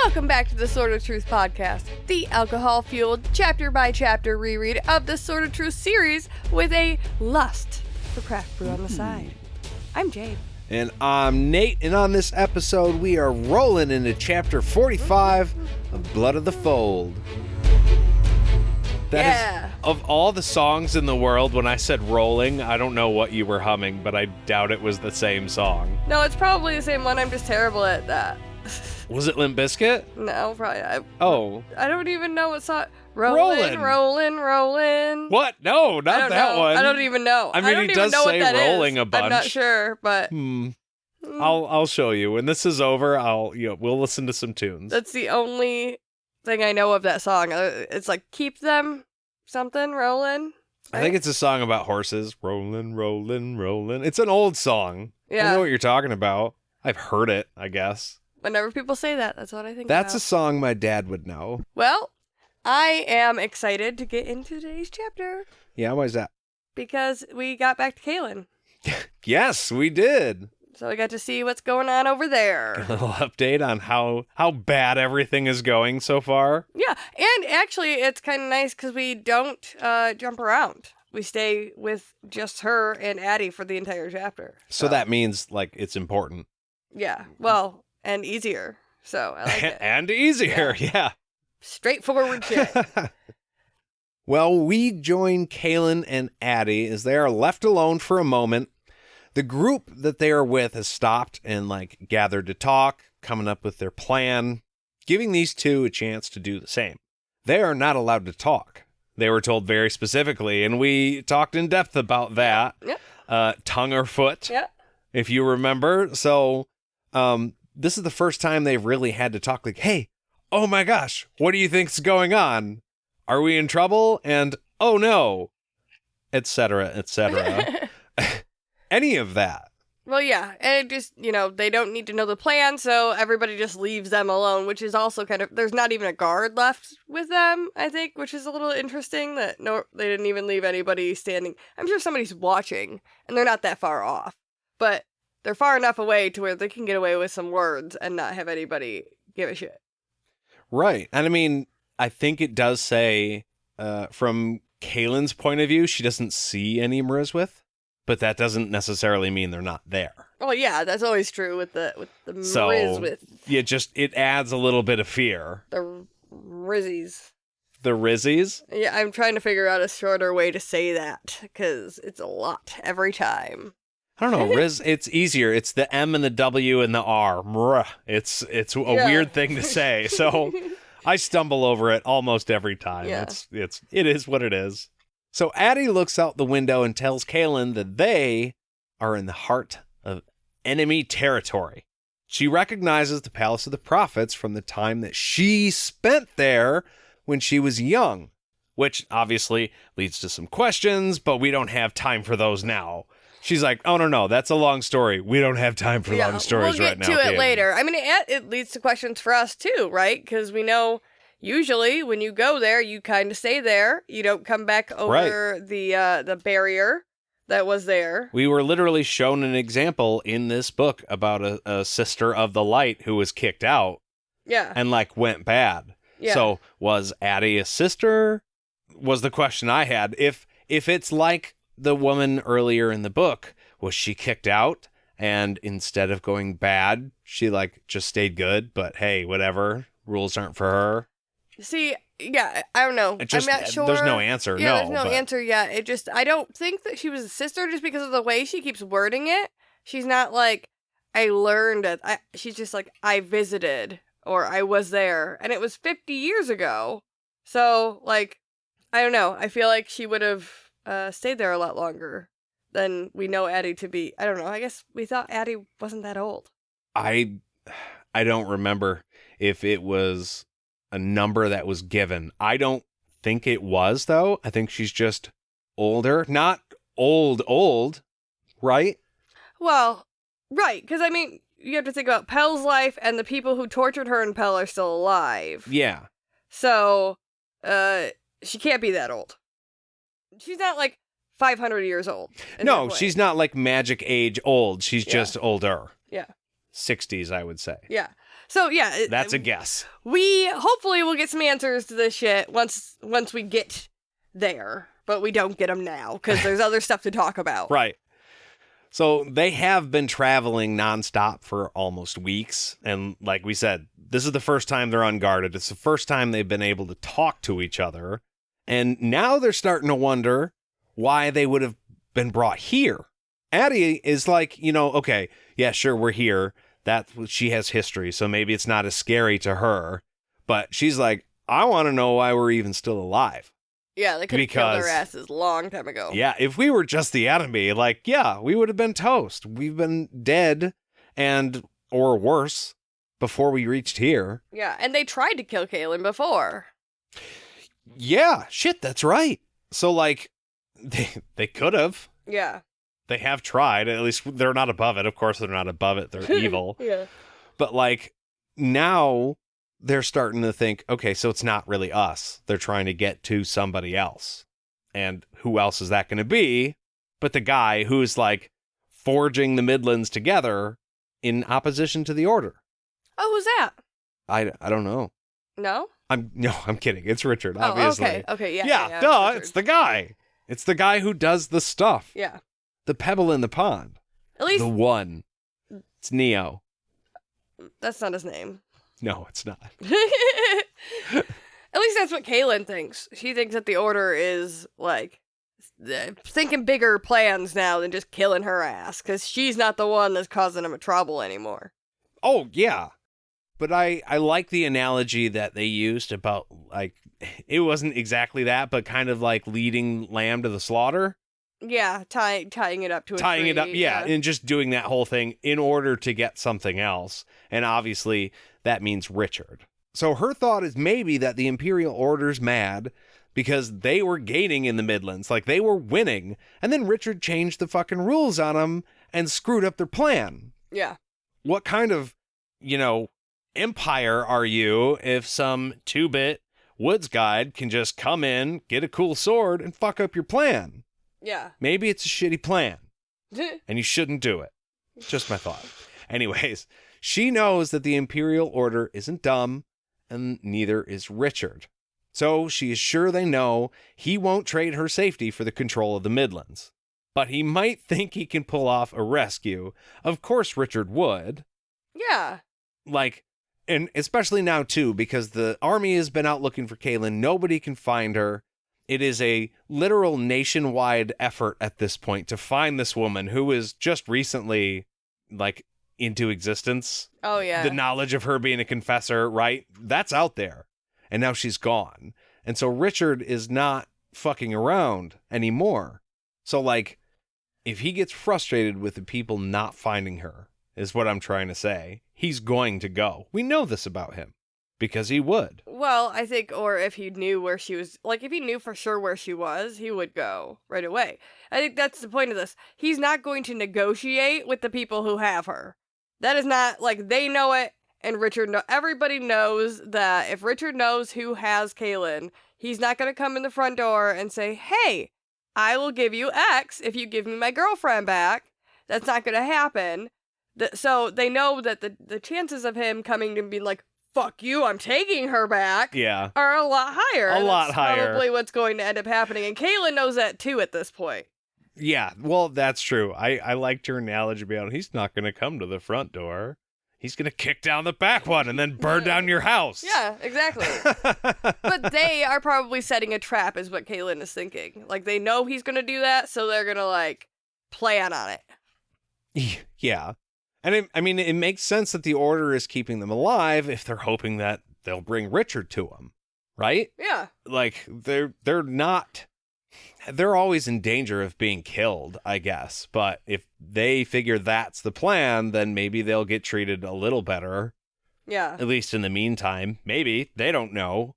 Welcome back to the Sword of Truth podcast, the alcohol-fueled, chapter-by-chapter reread of the Sword of Truth series with a lust for craft brew on the side. I'm Jade. And I'm Nate, and on this episode, we are rolling into chapter 45 of Blood of the Fold. That is, of all the songs in the world, when I said rolling, I don't know what you were humming, but I doubt it was the same song. No, it's probably the same one. I'm just terrible at that. Was it Limp Bizkit? No, probably. I don't even know what song. Rolling. What? No, not that one. I don't even know. I mean, he does say rolling a bunch. I'm not sure, but I'll show you when this is over. We'll listen to some tunes. That's the only thing I know of that song. It's like keep them something rolling. Right? I think it's a song about horses. Rolling, rolling, rolling. It's an old song. Yeah. I know what you're talking about. I've heard it, I guess. Whenever people say that, that's what I think That's about. a song my dad would know. Well, I am excited to get into today's chapter. Yeah, why is that? Because we got back to Kahlan. Yes, we did. So we got to see what's going on over there. A little update on how bad everything is going so far. Yeah, and actually it's kind of nice because we don't jump around. We stay with just her and Adie for the entire chapter. So that means, like, it's important. Yeah, well, and easier. So I like it. And easier, yeah. Straightforward shit. Well, we join Kahlan and Adie as they are left alone for a moment. The group that they are with has stopped and, gathered to talk, coming up with their plan, giving these two a chance to do the same. They are not allowed to talk. They were told very specifically, and we talked in depth about that. Yep. Tongue or foot, Yep. if you remember. So, this is the first time they've really had to talk like, hey, oh my gosh, what do you think's going on? Are we in trouble? And, oh no, etc., etc. Any of that. Well, yeah, and it just, they don't need to know the plan, so everybody just leaves them alone, which is also kind of, there's not even a guard left with them, I think, which is a little interesting that they didn't even leave anybody standing. I'm sure somebody's watching, and they're not that far off, but they're far enough away to where they can get away with some words and not have anybody give a shit. Right, and I mean, I think it does say, from Kahlan's point of view, she doesn't see any Mriswith. But that doesn't necessarily mean they're not there. Well, yeah, that's always true with the so, Mriswith. It adds a little bit of fear. The Rizzies. The Rizzies? Yeah, I'm trying to figure out a shorter way to say that, because it's a lot every time. I don't know, it's easier. It's the M and the W and the R. Mruh. It's a weird thing to say, so I stumble over it almost every time. Yeah. It is what it is. So Adie looks out the window and tells Kahlan that they are in the heart of enemy territory. She recognizes the Palace of the Prophets from the time that she spent there when she was young, which obviously leads to some questions, but we don't have time for those now. She's like, oh, no, that's a long story. We don't have time for long stories right now. We'll get to it later. I mean, it leads to questions for us too, right? Because we know... Usually, when you go there, you kind of stay there. You don't come back over the barrier that was there. We were literally shown an example in this book about a sister of the light who was kicked out. Yeah. And, went bad. Yeah. So, was Adie a sister? Was the question I had. If it's like the woman earlier in the book, was she kicked out? And instead of going bad, she, just stayed good? But, hey, whatever. Rules aren't for her. See, yeah, I don't know. I'm not sure. There's no answer. Yeah, there's no answer yet. I don't think that she was a sister just because of the way she keeps wording it. She's not like, I learned it. She's just like, I visited or I was there. And it was 50 years ago. So, I don't know. I feel like she would have stayed there a lot longer than we know Adie to be. I don't know. I guess we thought Adie wasn't that old. I don't remember if it was a number that was given. I don't think it was, though. I think she's just older. Not old, right? Well, right. Because, I mean, you have to think about Pell's life, and the people who tortured her and Pell are still alive. Yeah. So, she can't be that old. She's not, 500 years old. No, she's not, magic age old. She's just older. Yeah. 60s, I would say. Yeah. So, yeah. That's a guess. We hopefully will get some answers to this shit once we get there. But we don't get them now because there's other stuff to talk about. Right. So they have been traveling nonstop for almost weeks. And like we said, this is the first time they're unguarded. It's the first time they've been able to talk to each other. And now they're starting to wonder why they would have been brought here. Adie is like, okay, yeah, sure, we're here. She has history, so maybe it's not as scary to her. But she's like, I want to know why we're even still alive. Yeah, they could have killed their asses a long time ago. Yeah, if we were just the enemy, we would have been toast. We've been dead or worse before we reached here. Yeah, and they tried to kill Kahlan before. Yeah, shit, that's right. So, they could have. Yeah. They have tried. At least they're not above it. Of course, they're not above it. They're evil. Yeah. But, now they're starting to think, okay, so it's not really us. They're trying to get to somebody else. And who else is that going to be but the guy who's, forging the Midlands together in opposition to the Order? Oh, who's that? I don't know. No? I'm kidding. It's Richard, obviously. Oh, okay, yeah. Yeah, duh, it's the guy. It's the guy who does the stuff. Yeah. The pebble in the pond. At least... The one. It's Neo. That's not his name. No, it's not. At least that's what Kahlan thinks. She thinks that the Order is, thinking bigger plans now than just killing her ass, because she's not the one that's causing him trouble anymore. Oh, yeah. But I like the analogy that they used about, it wasn't exactly that, but kind of leading lamb to the slaughter. Yeah, tying it up to a tree. It up, yeah, and just doing that whole thing in order to get something else. And obviously, that means Richard. So her thought is maybe that the Imperial Order's mad because they were gaining in the Midlands. They were winning. And then Richard changed the fucking rules on them and screwed up their plan. Yeah. What kind of, empire are you if some 2-bit woods guide can just come in, get a cool sword, and fuck up your plan? Yeah. Maybe it's a shitty plan, and you shouldn't do it. Just my thought. Anyways, she knows that the Imperial Order isn't dumb, and neither is Richard. So she is sure they know he won't trade her safety for the control of the Midlands. But he might think he can pull off a rescue. Of course Richard would. Yeah. And especially now, too, because the army has been out looking for Kahlan. Nobody can find her. It is a literal nationwide effort at this point to find this woman who is just recently, into existence. Oh, yeah. The knowledge of her being a confessor, right? That's out there. And now she's gone. And so Richard is not fucking around anymore. So, if he gets frustrated with the people not finding her, is what I'm trying to say, he's going to go. We know this about him. Because he would. Well, I think, or if he knew where she was, if he knew for sure where she was, he would go right away. I think that's the point of this. He's not going to negotiate with the people who have her. That is not, they know it, and everybody knows that if Richard knows who has Kahlan, he's not going to come in the front door and say, hey, I will give you X if you give me my girlfriend back. That's not going to happen. So they know that the chances of him coming and being fuck you, I'm taking her back, are a lot higher. That's higher. Probably what's going to end up happening. And Kahlan knows that too at this point. Yeah, well, that's true. I liked your analogy about he's not going to come to the front door. He's going to kick down the back one and then burn down your house. Yeah, exactly. But they are probably setting a trap is what Kahlan is thinking. They know he's going to do that, so they're going to, plan on it. Yeah. And it makes sense that the Order is keeping them alive if they're hoping that they'll bring Richard to them, right? Yeah. They're always in danger of being killed, I guess. But if they figure that's the plan, then maybe they'll get treated a little better. Yeah. At least in the meantime. Maybe. They don't know.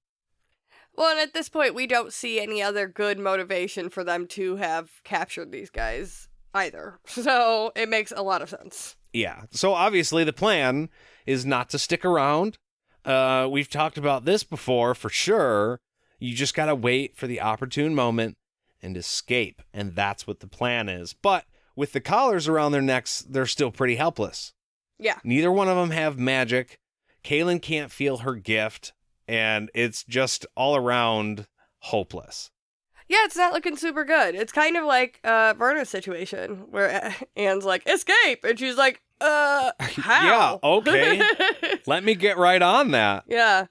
Well, and at this point, we don't see any other good motivation for them to have captured these guys either. So it makes a lot of sense. Yeah. So obviously the plan is not to stick around. We've talked about this before for sure. You just got to wait for the opportune moment and escape. And that's what the plan is. But with the collars around their necks, they're still pretty helpless. Yeah. Neither one of them have magic. Kahlan can't feel her gift, and it's just all around hopeless. Yeah, it's not looking super good. It's kind of like Verna's situation where Anne's like, escape! And she's like, how? Yeah, okay. Let me get right on that. Yeah.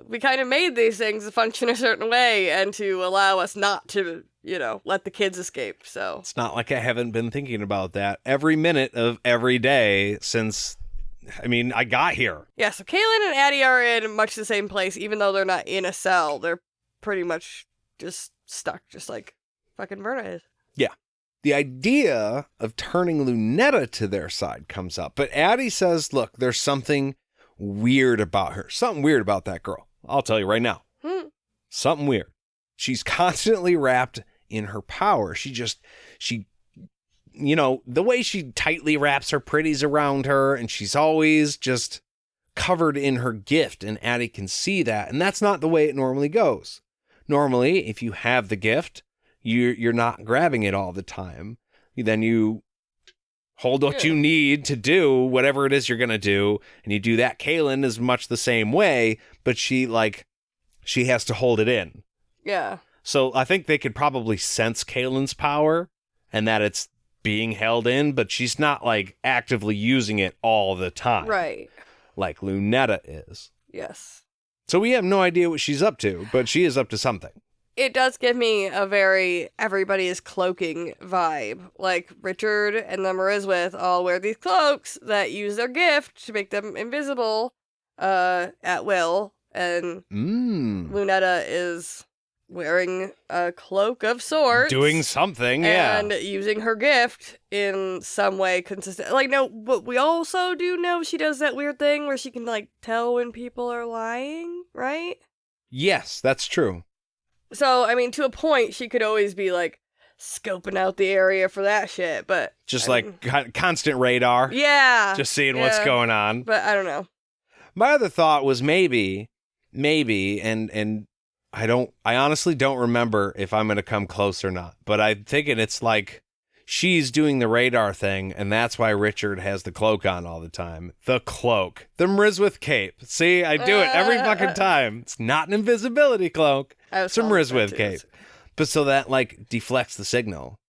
We kind of made these things to function a certain way and to allow us not to, let the kids escape, so. It's not like I haven't been thinking about that every minute of every day since, I got here. Yeah, so Kahlan and Adie are in much the same place, even though they're not in a cell. They're pretty much just stuck, just like fucking Verna is. Yeah. The idea of turning Lunetta to their side comes up, but Adie says, look, there's something weird about her. Something weird about that girl. I'll tell you right now. Something weird. She's constantly wrapped in her power. The way she tightly wraps her pretties around her, and she's always just covered in her gift, and Adie can see that, and that's not the way it normally goes. Normally, if you have the gift, you're not grabbing it all the time. Then you hold what you need to do whatever it is you're going to do, and you do that. Kahlan is much the same way, but she has to hold it in. Yeah. So I think they could probably sense Kahlan's power and that it's being held in, but she's not actively using it all the time. Right. Like Lunetta is. Yes. So we have no idea what she's up to, but she is up to something. It does give me a very everybody is cloaking vibe. Like Richard and the Mariswith all wear these cloaks that use their gift to make them invisible at will. And Lunetta is wearing a cloak of sorts. Doing something, yeah. And using her gift in some way consistent. But we also do know she does that weird thing where she can, tell when people are lying, right? Yes, that's true. So, to a point, she could always be, scoping out the area for that shit, but... Just, constant radar. Yeah. Just seeing what's going on. But I don't know. My other thought was maybe, and I honestly don't remember if I'm going to come close or not, but I'm thinking it's she's doing the radar thing, and that's why Richard has the cloak on all the time. The cloak. The Mariswith cape. See, I do it every fucking time. It's not an invisibility cloak. It's a Mariswith cape. But so that, deflects the signal.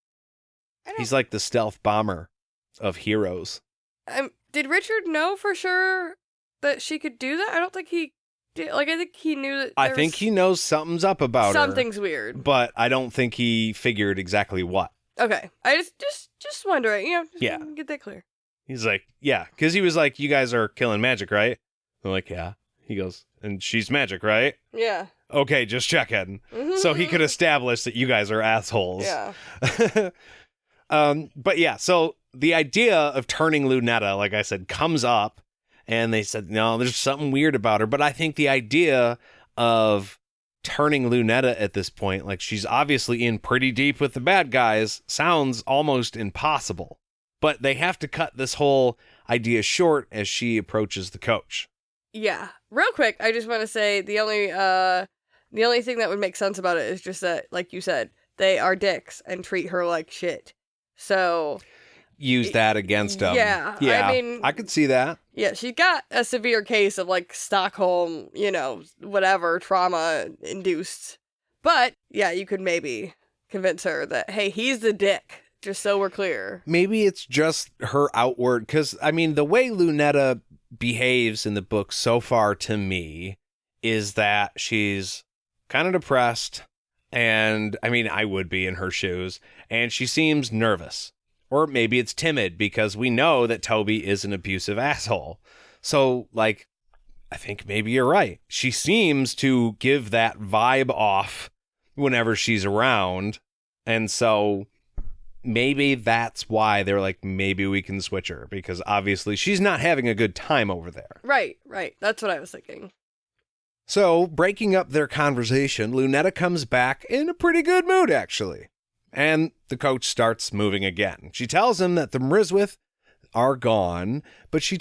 He's like the stealth bomber of heroes. Did Richard know for sure that she could do that? I don't think he did. I think he knew that I think he knows something's up about her. Something's weird. But I don't think he figured exactly what. Okay. I just wondering, get that clear. He's like, yeah, because he was like, you guys are killing magic, right? They're like, yeah. He goes, and she's magic, right? Yeah. Okay, just checking. So he could establish that you guys are assholes. Yeah. But yeah, so the idea of turning Lunetta, like I said, comes up, and they said, no, there's something weird about her. But I think the idea of turning Lunetta at this point, she's obviously in pretty deep with the bad guys, sounds almost impossible. But they have to cut this whole idea short as she approaches the coach. Yeah. Real quick, I just want to say the only thing that would make sense about it is just that, like you said, they are dicks and treat her like shit. So use that against them. Yeah. I could see that. Yeah, she got a severe case of Stockholm, whatever, trauma induced. But yeah, you could maybe convince her that, hey, he's the dick, just so we're clear. Maybe it's just her outward, because the way Lunetta behaves in the book so far to me is that she's kind of depressed, and I would be in her shoes, and she seems nervous. Or maybe it's timid, because we know that Toby is an abusive asshole. So, I think maybe you're right. She seems to give that vibe off whenever she's around. And so maybe that's why they're like, maybe we can switch her, because obviously she's not having a good time over there. Right. That's what I was thinking. So, breaking up their conversation, Lunetta comes back in a pretty good mood, actually. And the coach starts moving again. She tells him that the Mariswith are gone, but she